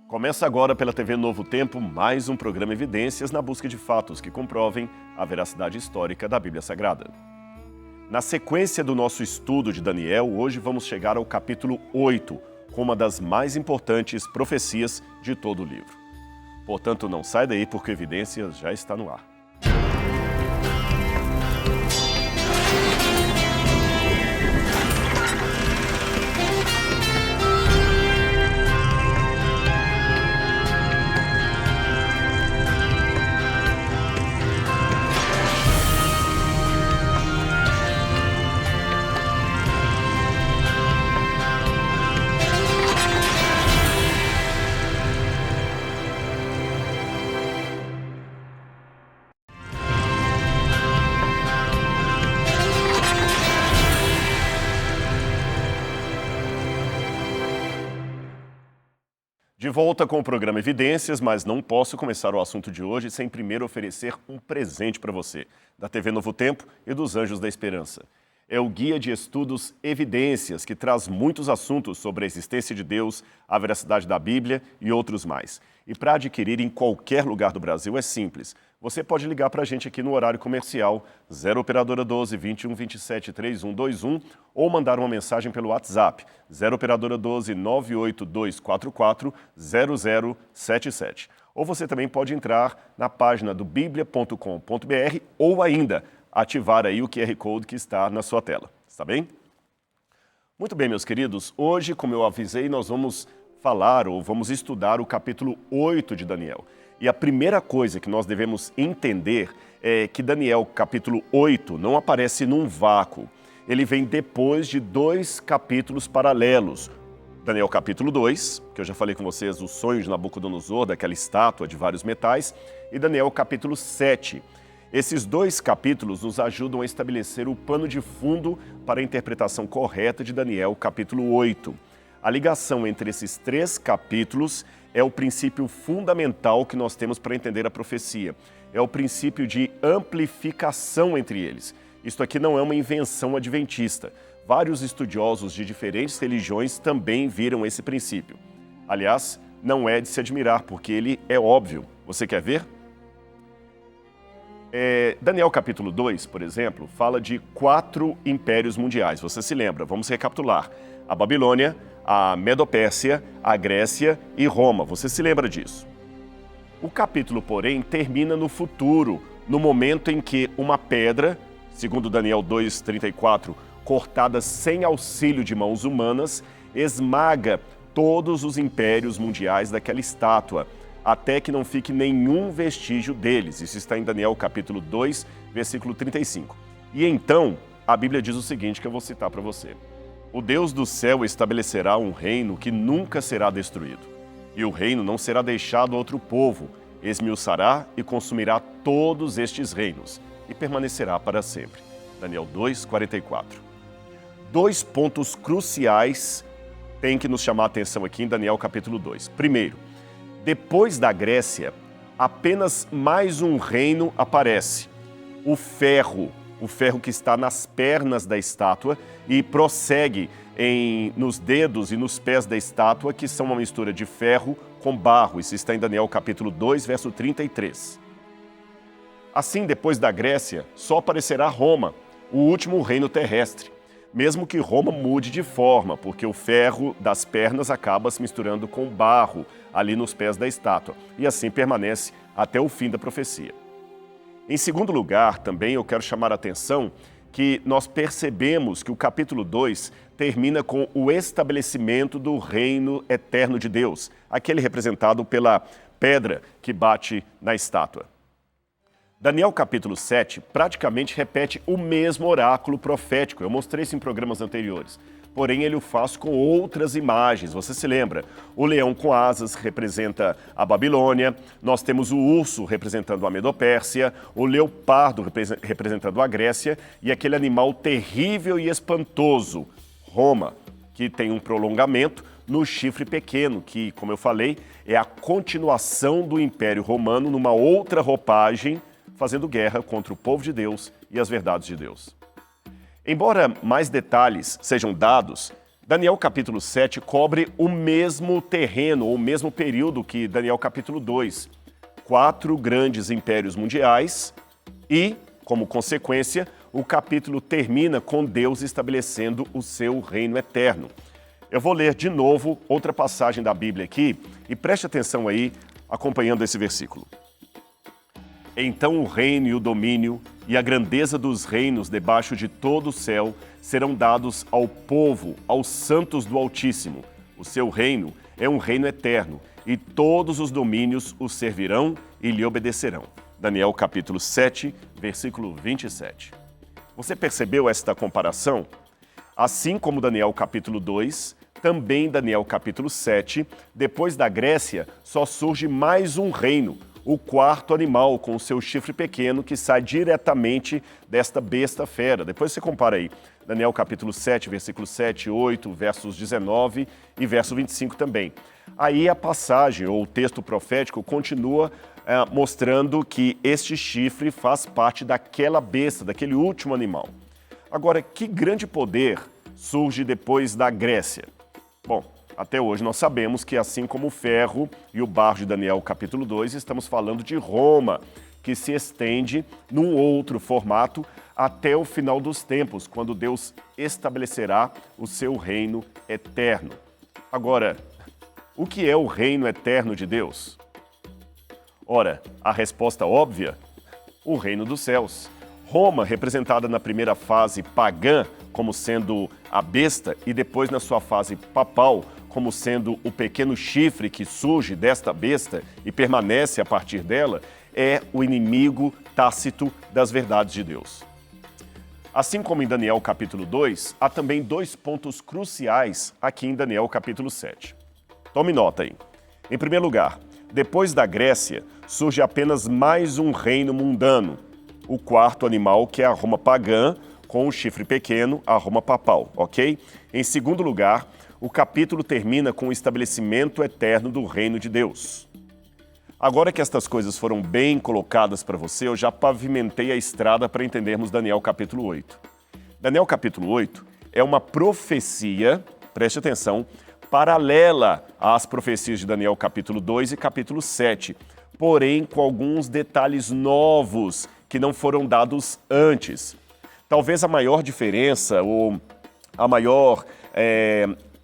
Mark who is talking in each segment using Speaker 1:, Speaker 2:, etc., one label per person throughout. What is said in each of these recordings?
Speaker 1: Começa agora pela TV Novo Tempo mais um programa Evidências na busca de fatos que comprovem a veracidade histórica da Bíblia Sagrada. Na sequência do nosso estudo de Daniel, hoje vamos chegar ao capítulo 8, com uma das mais importantes profecias de todo o livro. Portanto, não sai daí porque Evidências já está no ar. De volta com o programa Evidências, mas não posso começar o assunto de hoje sem primeiro oferecer um presente para você, da TV Novo Tempo e dos Anjos da Esperança. É o Guia de Estudos Evidências, que traz muitos assuntos sobre a existência de Deus, a veracidade da Bíblia e outros mais. E para adquirir em qualquer lugar do Brasil é simples. Você pode ligar para a gente aqui no horário comercial 0 Operadora 12 21 27 3121 ou mandar uma mensagem pelo WhatsApp 0 Operadora 12 98244 0077. Ou você também pode entrar na página do biblia.com.br ou ainda ativar aí o QR Code que está na sua tela. Está bem? Muito bem, meus queridos. Hoje, como eu avisei, nós vamos vamos estudar o capítulo 8 de Daniel. E a primeira coisa que nós devemos entender é que Daniel, capítulo 8, não aparece num vácuo. Ele vem depois de dois capítulos paralelos. Daniel, capítulo 2, que eu já falei com vocês, o sonho de Nabucodonosor, daquela estátua de vários metais, e Daniel, capítulo 7. Esses dois capítulos nos ajudam a estabelecer o pano de fundo para a interpretação correta de Daniel, capítulo 8. A ligação entre esses três capítulos é o princípio fundamental que nós temos para entender a profecia. É o princípio de amplificação entre eles. Isto aqui não é uma invenção adventista. Vários estudiosos de diferentes religiões também viram esse princípio. Aliás, não é de se admirar, porque ele é óbvio. Você quer ver? Daniel capítulo 2, por exemplo, fala de 4 impérios mundiais. Você se lembra? Vamos recapitular. A Babilônia, a Medopérsia, a Grécia e Roma. Você se lembra disso? O capítulo, porém, termina no futuro, no momento em que uma pedra, segundo Daniel 2:34, cortada sem auxílio de mãos humanas, esmaga todos os impérios mundiais daquela estátua, até que não fique nenhum vestígio deles. Isso está em Daniel capítulo 2, versículo 35. E então, a Bíblia diz o seguinte, que eu vou citar para você. O Deus do céu estabelecerá um reino que nunca será destruído. E o reino não será deixado a outro povo. Esmiuçará e consumirá todos estes reinos e permanecerá para sempre. Daniel 2:44. 2 pontos cruciais têm que nos chamar a atenção aqui em Daniel capítulo 2. Primeiro, depois da Grécia, apenas mais um reino aparece. O ferro que está nas pernas da estátua e prossegue nos dedos e nos pés da estátua, que são uma mistura de ferro com barro. Isso está em Daniel capítulo 2, verso 33. Assim, depois da Grécia, só aparecerá Roma, o último reino terrestre. Mesmo que Roma mude de forma, porque o ferro das pernas acaba se misturando com o barro ali nos pés da estátua, e assim permanece até o fim da profecia. Em segundo lugar, também eu quero chamar a atenção que nós percebemos que o capítulo 2 termina com o estabelecimento do reino eterno de Deus, aquele representado pela pedra que bate na estátua. Daniel capítulo 7 praticamente repete o mesmo oráculo profético. Eu mostrei isso em programas anteriores. Porém, ele o faz com outras imagens. Você se lembra? O leão com asas representa a Babilônia, nós temos o urso representando a Medopérsia, o leopardo representando a Grécia e aquele animal terrível e espantoso, Roma, que tem um prolongamento no chifre pequeno, que, como eu falei, é a continuação do Império Romano numa outra roupagem, fazendo guerra contra o povo de Deus e as verdades de Deus. Embora mais detalhes sejam dados, Daniel capítulo 7 cobre o mesmo terreno, ou o mesmo período que Daniel capítulo 2. 4 grandes impérios mundiais e, como consequência, o capítulo termina com Deus estabelecendo o seu reino eterno. Eu vou ler de novo outra passagem da Bíblia aqui e preste atenção aí, acompanhando esse versículo. Então o reino e o domínio e a grandeza dos reinos debaixo de todo o céu serão dados ao povo, aos santos do Altíssimo. O seu reino é um reino eterno e todos os domínios o servirão e lhe obedecerão. Daniel capítulo 7, versículo 27. Você percebeu esta comparação? Assim como Daniel capítulo 2, também Daniel capítulo 7, depois da Grécia, só surge mais um reino, o quarto animal com o seu chifre pequeno que sai diretamente desta besta fera. Depois você compara aí, Daniel capítulo 7, versículo 7, 8, versos 19 e verso 25 também. Aí a passagem ou o texto profético continua mostrando que este chifre faz parte daquela besta, daquele último animal. Agora, que grande poder surge depois da Grécia? Bom, até hoje nós sabemos que assim como o ferro e o barro de Daniel capítulo 2, estamos falando de Roma, que se estende num outro formato até o final dos tempos, quando Deus estabelecerá o seu reino eterno. Agora, o que é o reino eterno de Deus? Ora, a resposta óbvia, o reino dos céus. Roma, representada na primeira fase pagã, como sendo a besta, e depois na sua fase papal, como sendo o pequeno chifre que surge desta besta e permanece a partir dela, é o inimigo tácito das verdades de Deus. Assim como em Daniel capítulo 2, há também 2 pontos cruciais aqui em Daniel capítulo 7. Tome nota aí. Em primeiro lugar, depois da Grécia, surge apenas mais um reino mundano, o quarto animal, que é a Roma pagã, com o chifre pequeno, a Roma papal, ok? Em segundo lugar, o capítulo termina com o estabelecimento eterno do reino de Deus. Agora que estas coisas foram bem colocadas para você, eu já pavimentei a estrada para entendermos Daniel capítulo 8. Daniel capítulo 8 é uma profecia, preste atenção, paralela às profecias de Daniel capítulo 2 e capítulo 7, porém com alguns detalhes novos que não foram dados antes. Talvez a maior diferença ou a maior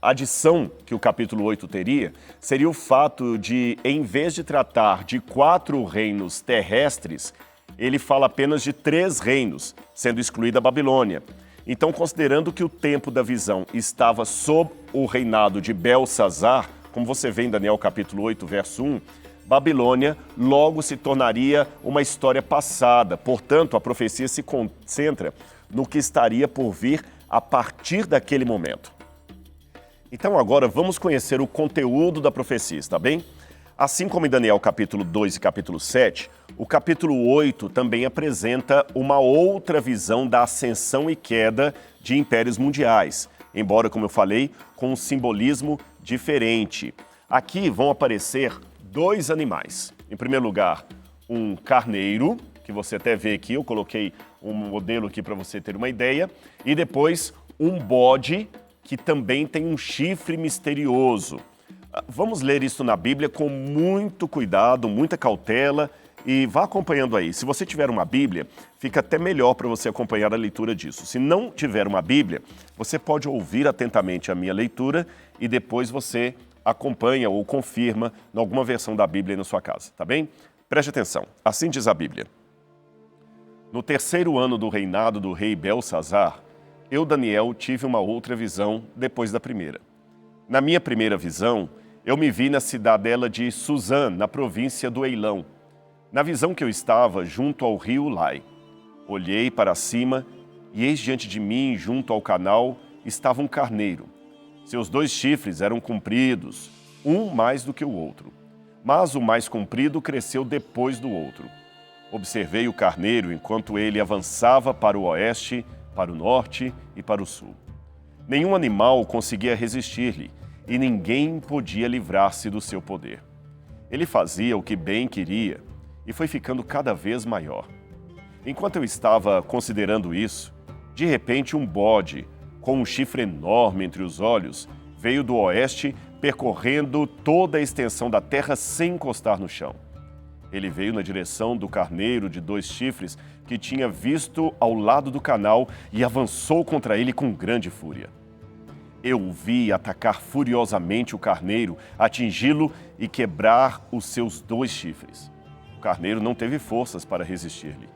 Speaker 1: adição que o capítulo 8 teria seria o fato de, em vez de tratar de 4 reinos terrestres, ele fala apenas de 3 reinos, sendo excluída a Babilônia. Então, considerando que o tempo da visão estava sob o reinado de Belsazar, como você vê em Daniel capítulo 8, verso 1, Babilônia logo se tornaria uma história passada. Portanto, a profecia se concentra no que estaria por vir a partir daquele momento. Então agora vamos conhecer o conteúdo da profecia, está bem? Assim como em Daniel capítulo 2 e capítulo 7, o capítulo 8 também apresenta uma outra visão da ascensão e queda de impérios mundiais, embora, como eu falei, com um simbolismo diferente. Aqui vão aparecer 2 animais. Em primeiro lugar, um carneiro, que você até vê aqui, eu coloquei um modelo aqui para você ter uma ideia, e depois um bode, que também tem um chifre misterioso. Vamos ler isso na Bíblia com muito cuidado, muita cautela e vá acompanhando aí. Se você tiver uma Bíblia, fica até melhor para você acompanhar a leitura disso. Se não tiver uma Bíblia, você pode ouvir atentamente a minha leitura e depois você acompanha ou confirma em alguma versão da Bíblia aí na sua casa, tá bem? Preste atenção, assim diz a Bíblia. No 3º ano do reinado do rei Belsazar, eu, Daniel, tive uma outra visão depois da primeira. Na minha primeira visão, eu me vi na cidadela de Suzã, na província do Eilão. Na visão que eu estava junto ao rio Ulai. Olhei para cima e eis diante de mim, junto ao canal, estava um carneiro. Seus 2 chifres eram compridos, um mais do que o outro. Mas o mais comprido cresceu depois do outro. Observei o carneiro enquanto ele avançava para o oeste, para o norte e para o sul. Nenhum animal conseguia resistir-lhe e ninguém podia livrar-se do seu poder. Ele fazia o que bem queria e foi ficando cada vez maior. Enquanto eu estava considerando isso, de repente um bode, com um chifre enorme entre os olhos, veio do oeste, percorrendo toda a extensão da terra sem encostar no chão. Ele veio na direção do carneiro de 2 chifres que tinha visto ao lado do canal e avançou contra ele com grande fúria. Eu o vi atacar furiosamente o carneiro, atingi-lo e quebrar os seus 2 chifres. O carneiro não teve forças para resistir-lhe.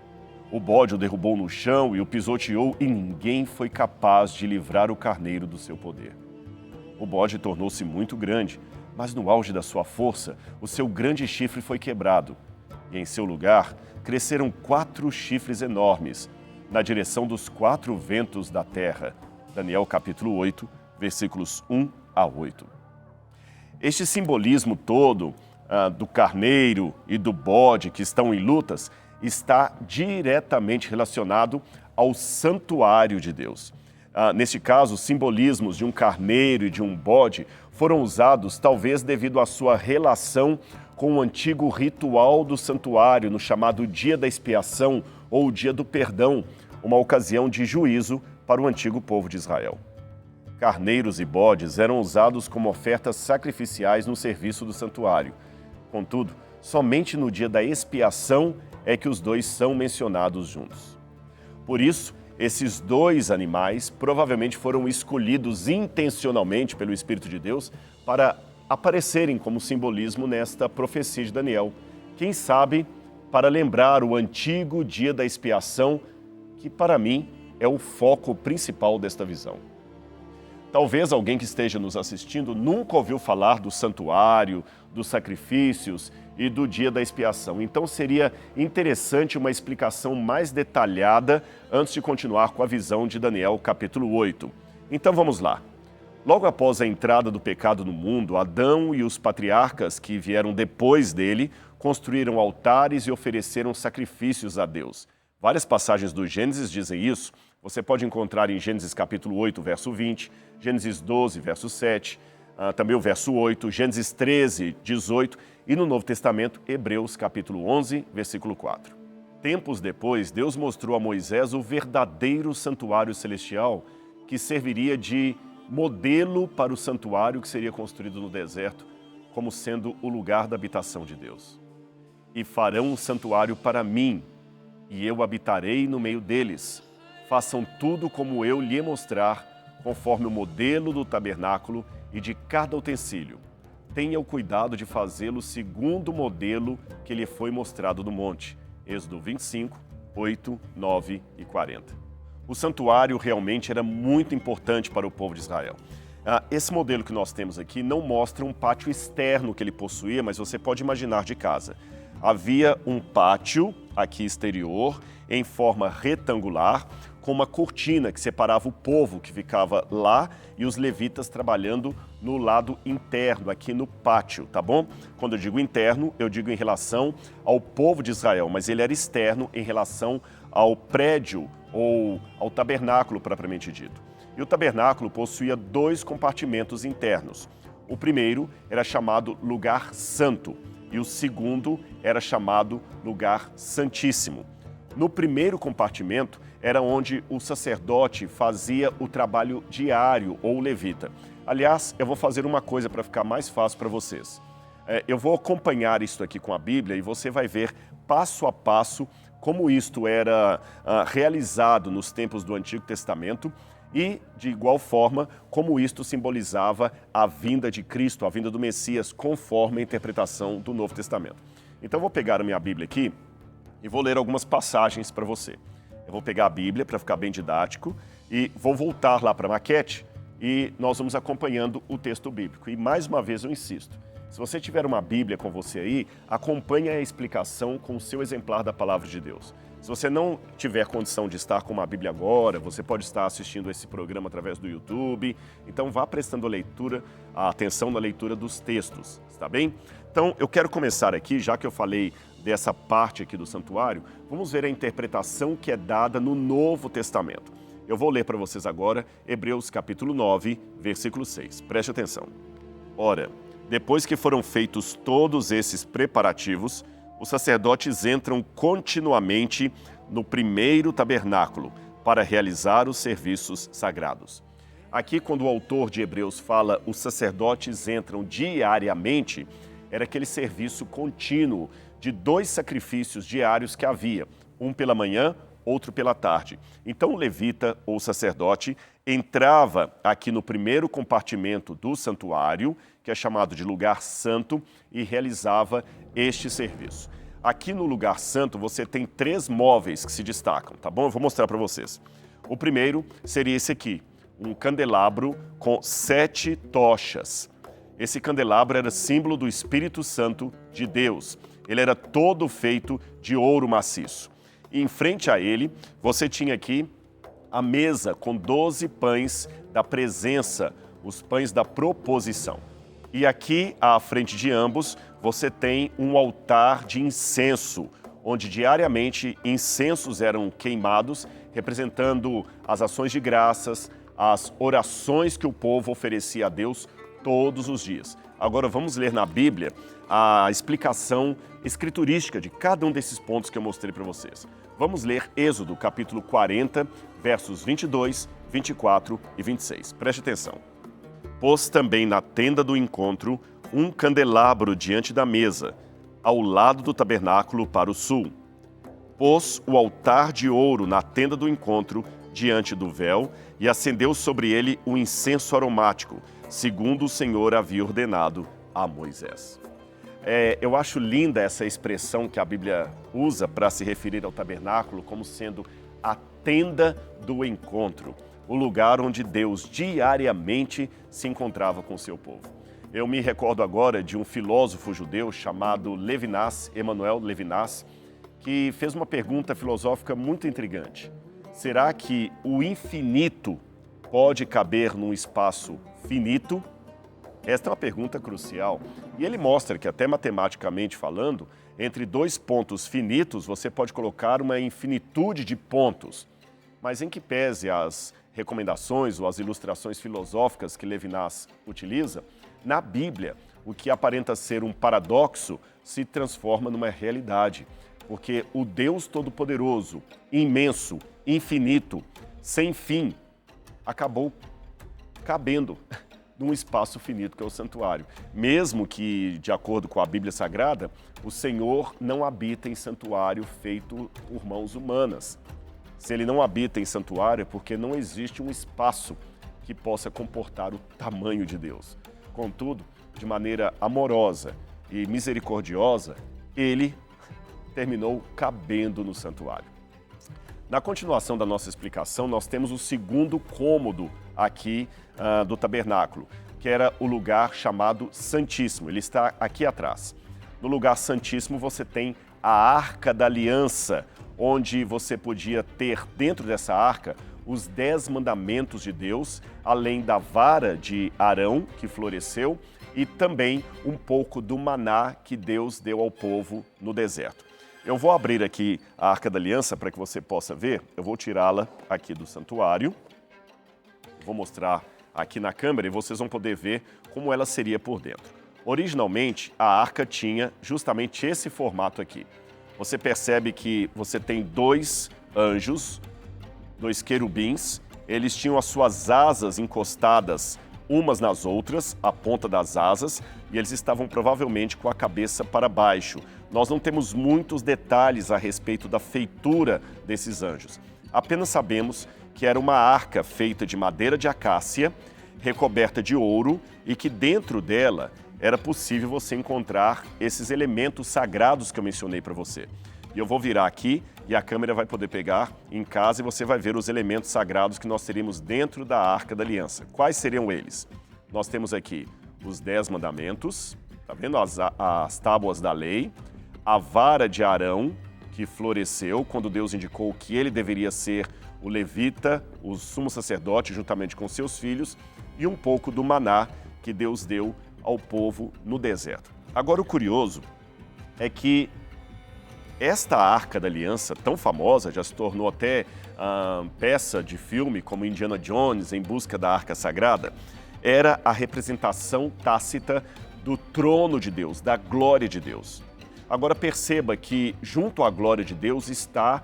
Speaker 1: O bode o derrubou no chão e o pisoteou, e ninguém foi capaz de livrar o carneiro do seu poder. O bode tornou-se muito grande, mas no auge da sua força, o seu grande chifre foi quebrado, e em seu lugar cresceram 4 chifres enormes, na direção dos 4 ventos da terra. Daniel capítulo 8, versículos 1 a 8. Este simbolismo todo do carneiro e do bode que estão em lutas está diretamente relacionado ao santuário de Deus. Neste caso, os simbolismos de um carneiro e de um bode foram usados talvez devido à sua relação com o antigo ritual do santuário, no chamado Dia da Expiação ou Dia do Perdão, uma ocasião de juízo para o antigo povo de Israel. Carneiros e bodes eram usados como ofertas sacrificiais no serviço do santuário. Contudo, somente no dia da expiação é que os 2 são mencionados juntos. Por isso, esses 2 animais provavelmente foram escolhidos intencionalmente pelo Espírito de Deus para aparecerem como simbolismo nesta profecia de Daniel. Quem sabe, para lembrar o antigo dia da expiação, que para mim é o foco principal desta visão. Talvez alguém que esteja nos assistindo nunca ouviu falar do santuário, dos sacrifícios e do dia da expiação. Então seria interessante uma explicação mais detalhada antes de continuar com a visão de Daniel capítulo 8. Então vamos lá. Logo após a entrada do pecado no mundo, Adão e os patriarcas que vieram depois dele construíram altares e ofereceram sacrifícios a Deus. Várias passagens do Gênesis dizem isso. Você pode encontrar em Gênesis capítulo 8, verso 20, Gênesis 12, verso 7, também o verso 8, Gênesis 13, 18 e no Novo Testamento, Hebreus capítulo 11, versículo 4. Tempos depois, Deus mostrou a Moisés o verdadeiro santuário celestial que serviria de modelo para o santuário que seria construído no deserto, como sendo o lugar da habitação de Deus. E farão um santuário para mim, e eu habitarei no meio deles. Façam tudo como eu lhe mostrar, conforme o modelo do tabernáculo e de cada utensílio. Tenha o cuidado de fazê-lo segundo o modelo que lhe foi mostrado no monte. Êxodo 25, 8, 9 e 40. O santuário realmente era muito importante para o povo de Israel. Esse modelo que nós temos aqui não mostra um pátio externo que ele possuía, mas você pode imaginar de casa. Havia um pátio aqui exterior, em forma retangular, com uma cortina que separava o povo que ficava lá e os levitas trabalhando no lado interno, aqui no pátio, tá bom? Quando eu digo interno, eu digo em relação ao povo de Israel, mas ele era externo em relação ao prédio ou ao tabernáculo propriamente dito. E o tabernáculo possuía 2 compartimentos internos. O primeiro era chamado Lugar Santo e o segundo era chamado Lugar Santíssimo. No primeiro compartimento era onde o sacerdote fazia o trabalho diário ou levita. Aliás, eu vou fazer uma coisa para ficar mais fácil para vocês. Eu vou acompanhar isso aqui com a Bíblia e você vai ver passo a passo como isto era realizado nos tempos do Antigo Testamento e, de igual forma, como isto simbolizava a vinda de Cristo, a vinda do Messias, conforme a interpretação do Novo Testamento. Então, eu vou pegar a minha Bíblia aqui e vou ler algumas passagens para você. Eu vou pegar a Bíblia para ficar bem didático e vou voltar lá para a maquete e nós vamos acompanhando o texto bíblico. E mais uma vez eu insisto, se você tiver uma Bíblia com você aí, acompanhe a explicação com o seu exemplar da Palavra de Deus. Se você não tiver condição de estar com uma Bíblia agora, você pode estar assistindo esse programa através do YouTube. Então vá prestando atenção na leitura dos textos, está bem? Então eu quero começar aqui, já que eu falei dessa parte aqui do santuário, vamos ver a interpretação que é dada no Novo Testamento. Eu vou ler para vocês agora Hebreus capítulo 9, versículo 6. Preste atenção. Ora, depois que foram feitos todos esses preparativos, os sacerdotes entram continuamente no primeiro tabernáculo para realizar os serviços sagrados. Aqui, quando o autor de Hebreus fala os sacerdotes entram diariamente, era aquele serviço contínuo de 2 sacrifícios diários que havia, um pela manhã, outro pela tarde. Então o levita ou sacerdote entrava aqui no primeiro compartimento do santuário, que é chamado de lugar santo, e realizava este serviço. Aqui no lugar santo você tem 3 móveis que se destacam, tá bom? Eu vou mostrar para vocês. O primeiro seria esse aqui, um candelabro com 7 tochas. Esse candelabro era símbolo do Espírito Santo de Deus. Ele era todo feito de ouro maciço. E em frente a ele, você tinha aqui a mesa com 12 pães da presença, os pães da proposição. E aqui, à frente de ambos, você tem um altar de incenso, onde diariamente incensos eram queimados, representando as ações de graças, as orações que o povo oferecia a Deus todos os dias. Agora vamos ler na Bíblia a explicação escriturística de cada um desses pontos que eu mostrei para vocês. Vamos ler Êxodo, capítulo 40, versos 22, 24 e 26. Preste atenção. Pôs também na tenda do encontro um candelabro diante da mesa, ao lado do tabernáculo para o sul. Pôs o altar de ouro na tenda do encontro, diante do véu, e acendeu sobre ele o incenso aromático, segundo o Senhor havia ordenado a Moisés. Eu acho linda essa expressão que a Bíblia usa para se referir ao tabernáculo como sendo a tenda do encontro, o lugar onde Deus diariamente se encontrava com o seu povo. Eu me recordo agora de um filósofo judeu chamado Levinas, Emmanuel Levinas, que fez uma pergunta filosófica muito intrigante. Será que o infinito pode caber num espaço finito? Esta é uma pergunta crucial. E ele mostra que, até matematicamente falando, entre 2 pontos finitos você pode colocar uma infinitude de pontos. Mas em que pese as recomendações ou as ilustrações filosóficas que Levinas utiliza, na Bíblia, o que aparenta ser um paradoxo se transforma numa realidade. Porque o Deus Todo-Poderoso, imenso, infinito, sem fim, acabou cabendo num espaço finito que é o santuário. Mesmo que, de acordo com a Bíblia Sagrada, o Senhor não habita em santuário feito por mãos humanas. Se ele não habita em santuário é porque não existe um espaço que possa comportar o tamanho de Deus. Contudo, de maneira amorosa e misericordiosa, ele terminou cabendo no santuário. Na continuação da nossa explicação, nós temos o segundo cômodo aqui do tabernáculo, que era o lugar chamado Santíssimo. Ele está aqui atrás. No lugar Santíssimo você tem a Arca da Aliança, onde você podia ter dentro dessa arca os 10 mandamentos de Deus, além da vara de Arão, que floresceu, e também um pouco do maná que Deus deu ao povo no deserto. Eu vou abrir aqui a Arca da Aliança para que você possa ver. Eu vou tirá-la aqui do santuário. Vou mostrar aqui na câmera e vocês vão poder ver como ela seria por dentro. Originalmente, a arca tinha justamente esse formato aqui. Você percebe que você tem 2 anjos, 2 querubins. Eles tinham as suas asas encostadas umas nas outras, a ponta das asas, e eles estavam provavelmente com a cabeça para baixo. Nós não temos muitos detalhes a respeito da feitura desses anjos. Apenas sabemos que era uma arca feita de madeira de acácia, recoberta de ouro, e que dentro dela era possível você encontrar esses elementos sagrados que eu mencionei para você. E eu vou virar aqui e a câmera vai poder pegar em casa e você vai ver os elementos sagrados que nós teríamos dentro da Arca da Aliança. Quais seriam eles? Nós temos aqui os 10 mandamentos, tá vendo? As tábuas da lei, a vara de Arão, que floresceu quando Deus indicou que ele deveria ser o levita, o sumo sacerdote, juntamente com seus filhos, e um pouco do maná que Deus deu ao povo no deserto. Agora, o curioso é que esta Arca da Aliança, tão famosa, já se tornou até peça de filme como Indiana Jones, Em Busca da Arca Sagrada, era a representação tácita do trono de Deus, da glória de Deus. Agora perceba que junto à glória de Deus está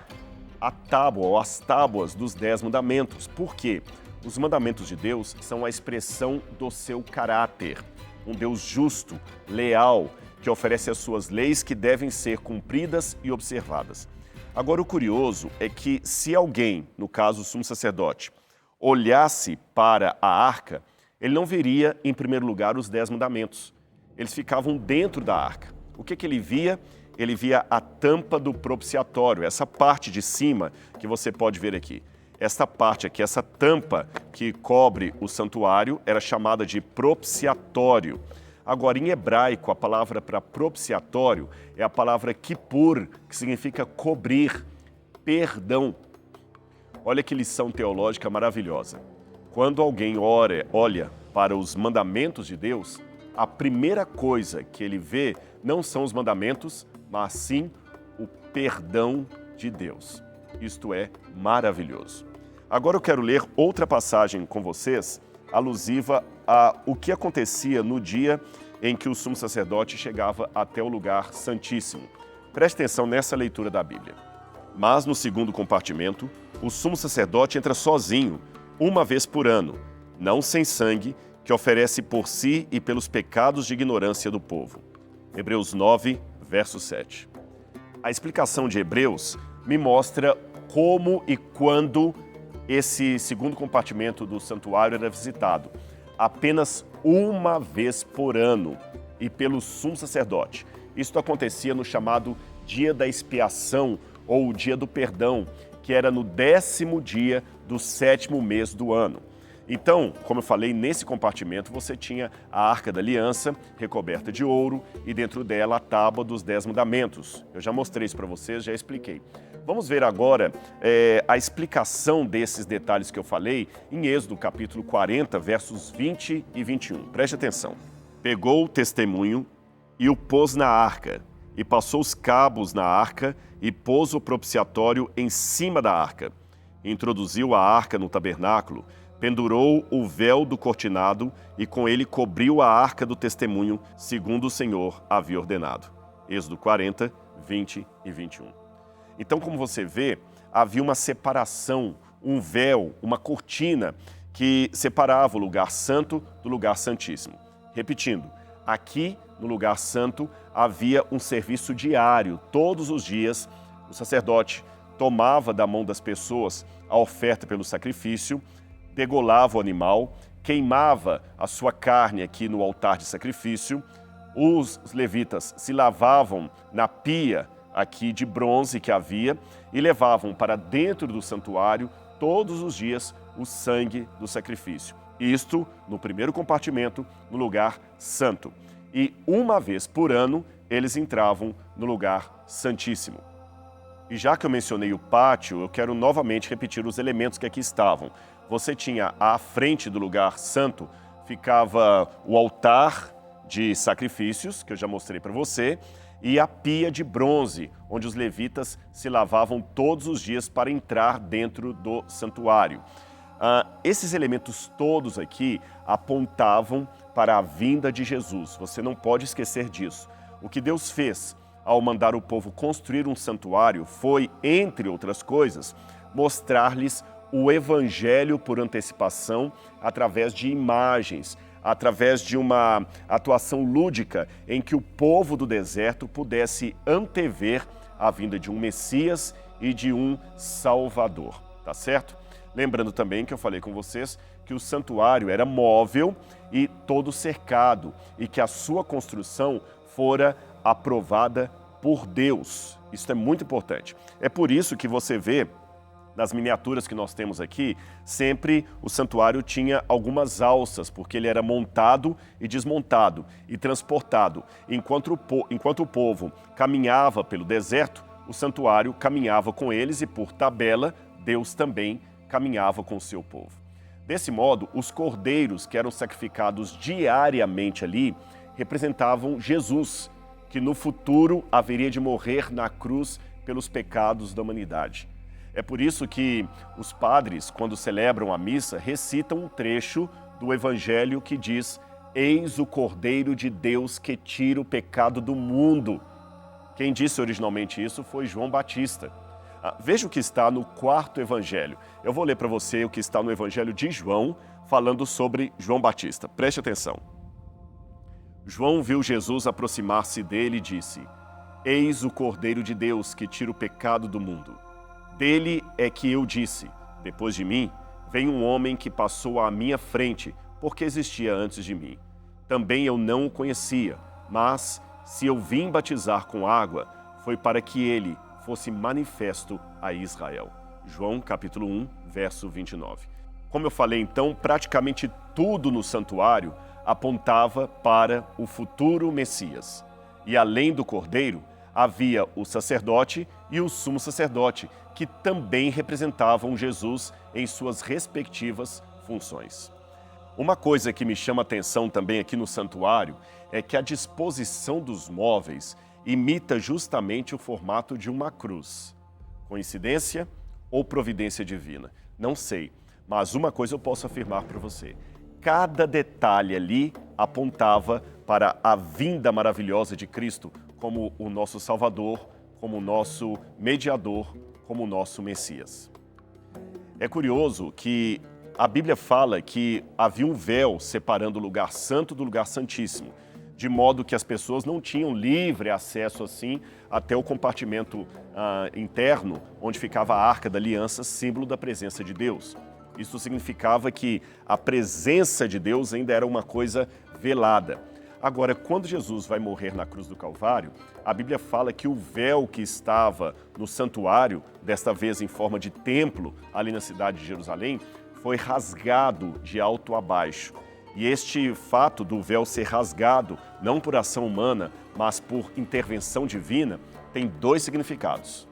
Speaker 1: a tábua, ou as tábuas dos 10 mandamentos. Por quê? Os mandamentos de Deus são a expressão do seu caráter. Um Deus justo, leal, que oferece as suas leis que devem ser cumpridas e observadas. Agora, o curioso é que se alguém, no caso o sumo sacerdote, olhasse para a arca, ele não veria, em primeiro lugar, os 10 mandamentos. Eles ficavam dentro da arca. O que ele via? Ele via a tampa do propiciatório, essa parte de cima que você pode ver aqui. Esta parte aqui, essa tampa que cobre o santuário, era chamada de propiciatório. Agora, em hebraico, a palavra para propiciatório é a palavra kippur, que significa cobrir, perdão. Olha que lição teológica maravilhosa. Quando alguém olha para os mandamentos de Deus, a primeira coisa que ele vê não são os mandamentos, mas sim o perdão de Deus. Isto é maravilhoso. Agora eu quero ler outra passagem com vocês, alusiva a o que acontecia no dia em que o sumo sacerdote chegava até o lugar santíssimo. Preste atenção nessa leitura da Bíblia. Mas no segundo compartimento, o sumo sacerdote entra sozinho, uma vez por ano, não sem sangue, que oferece por si e pelos pecados de ignorância do povo. Hebreus 9, verso 7. A explicação de Hebreus me mostra como e quando esse segundo compartimento do santuário era visitado. Apenas uma vez por ano e pelo sumo sacerdote. Isto acontecia no chamado dia da expiação ou o dia do perdão, que era no 10º dia do 7º mês do ano. Então, como eu falei, nesse compartimento você tinha a Arca da Aliança, recoberta de ouro, e dentro dela a tábua dos 10 mandamentos. Eu já mostrei isso para vocês, já expliquei. Vamos ver agora a explicação desses detalhes que eu falei em Êxodo, capítulo 40, versos 20 e 21. Preste atenção. Pegou o testemunho e o pôs na arca, e passou os cabos na arca, e pôs o propiciatório em cima da arca. Introduziu a arca no tabernáculo, pendurou o véu do cortinado e com ele cobriu a arca do testemunho, segundo o Senhor havia ordenado. Êxodo 40, 20 e 21. Então, como você vê, havia uma separação, um véu, uma cortina que separava o lugar santo do lugar santíssimo. Repetindo, aqui no lugar santo havia um serviço diário. Todos os dias o sacerdote tomava da mão das pessoas a oferta pelo sacrifício, degolava o animal, queimava a sua carne aqui no altar de sacrifício. Os levitas se lavavam na pia aqui de bronze que havia e levavam para dentro do santuário todos os dias o sangue do sacrifício. Isto no primeiro compartimento, no lugar santo. E uma vez por ano eles entravam no lugar santíssimo. E já que eu mencionei o pátio, eu quero novamente repetir os elementos que aqui estavam. Você tinha à frente do lugar santo, ficava o altar de sacrifícios, que eu já mostrei para você, e a pia de bronze, onde os levitas se lavavam todos os dias para entrar dentro do santuário. Esses elementos todos aqui apontavam para a vinda de Jesus. Você não pode esquecer disso. O que Deus fez ao mandar o povo construir um santuário foi, entre outras coisas, mostrar-lhes o evangelho por antecipação através de imagens, através de uma atuação lúdica em que o povo do deserto pudesse antever a vinda de um Messias e de um Salvador, tá certo? Lembrando também que eu falei com vocês que o santuário era móvel e todo cercado e que a sua construção fora aprovada por Deus. Isso é muito importante. É por isso que você vê nas miniaturas que nós temos aqui, sempre o santuário tinha algumas alças, porque ele era montado e desmontado e transportado. Enquanto o povo caminhava pelo deserto, o santuário caminhava com eles e, por tabela, Deus também caminhava com o seu povo. Desse modo, os cordeiros que eram sacrificados diariamente ali representavam Jesus, que no futuro haveria de morrer na cruz pelos pecados da humanidade. É por isso que os padres, quando celebram a missa, recitam um trecho do Evangelho que diz: "Eis o Cordeiro de Deus que tira o pecado do mundo." Quem disse originalmente isso foi João Batista. Veja o que está no quarto evangelho. Eu vou ler para você o que está no evangelho de João, falando sobre João Batista. Preste atenção. João viu Jesus aproximar-se dele e disse: Eis o Cordeiro de Deus que tira o pecado do mundo. Dele é que eu disse: depois de mim, vem um homem que passou à minha frente, porque existia antes de mim. Também eu não o conhecia, mas se eu vim batizar com água, foi para que ele fosse manifesto a Israel. João capítulo 1, verso 29. Como eu falei então, praticamente tudo no santuário apontava para o futuro Messias. E além do Cordeiro, havia o sacerdote e o sumo sacerdote, que também representavam Jesus em suas respectivas funções. Uma coisa que me chama a atenção também aqui no santuário é que a disposição dos móveis imita justamente o formato de uma cruz. Coincidência ou providência divina? Não sei, mas uma coisa eu posso afirmar para você. Cada detalhe ali apontava para a vinda maravilhosa de Cristo como o nosso Salvador, como o nosso mediador, como o nosso Messias. É curioso que a Bíblia fala que havia um véu separando o lugar santo do lugar santíssimo, de modo que as pessoas não tinham livre acesso assim até o compartimento interno, onde ficava a Arca da Aliança, símbolo da presença de Deus. Isso significava que a presença de Deus ainda era uma coisa velada. Agora, quando Jesus vai morrer na cruz do Calvário, a Bíblia fala que o véu que estava no santuário, desta vez em forma de templo, ali na cidade de Jerusalém, foi rasgado de alto a baixo. E este fato do véu ser rasgado, não por ação humana, mas por intervenção divina, tem dois significados.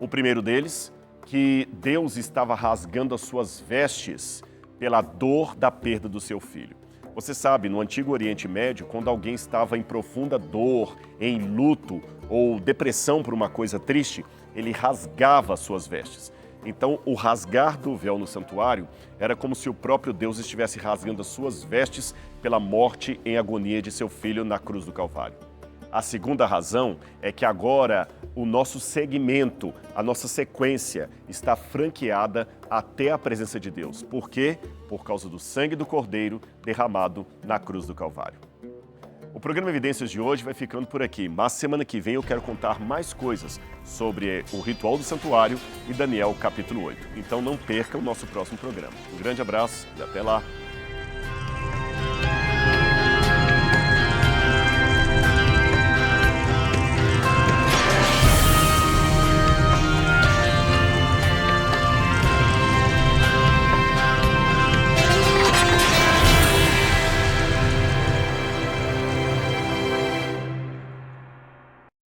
Speaker 1: O primeiro deles, que Deus estava rasgando as suas vestes pela dor da perda do seu filho. Você sabe, no Antigo Oriente Médio, quando alguém estava em profunda dor, em luto ou depressão por uma coisa triste, ele rasgava as suas vestes. Então, o rasgar do véu no santuário era como se o próprio Deus estivesse rasgando as suas vestes pela morte em agonia de seu filho na cruz do Calvário. A segunda razão é que agora o nosso segmento, a nossa sequência está franqueada até a presença de Deus. Por quê? Por causa do sangue do Cordeiro derramado na cruz do Calvário. O programa Evidências de hoje vai ficando por aqui, mas semana que vem eu quero contar mais coisas sobre o ritual do santuário e Daniel capítulo 8. Então não perca o nosso próximo programa. Um grande abraço e até lá!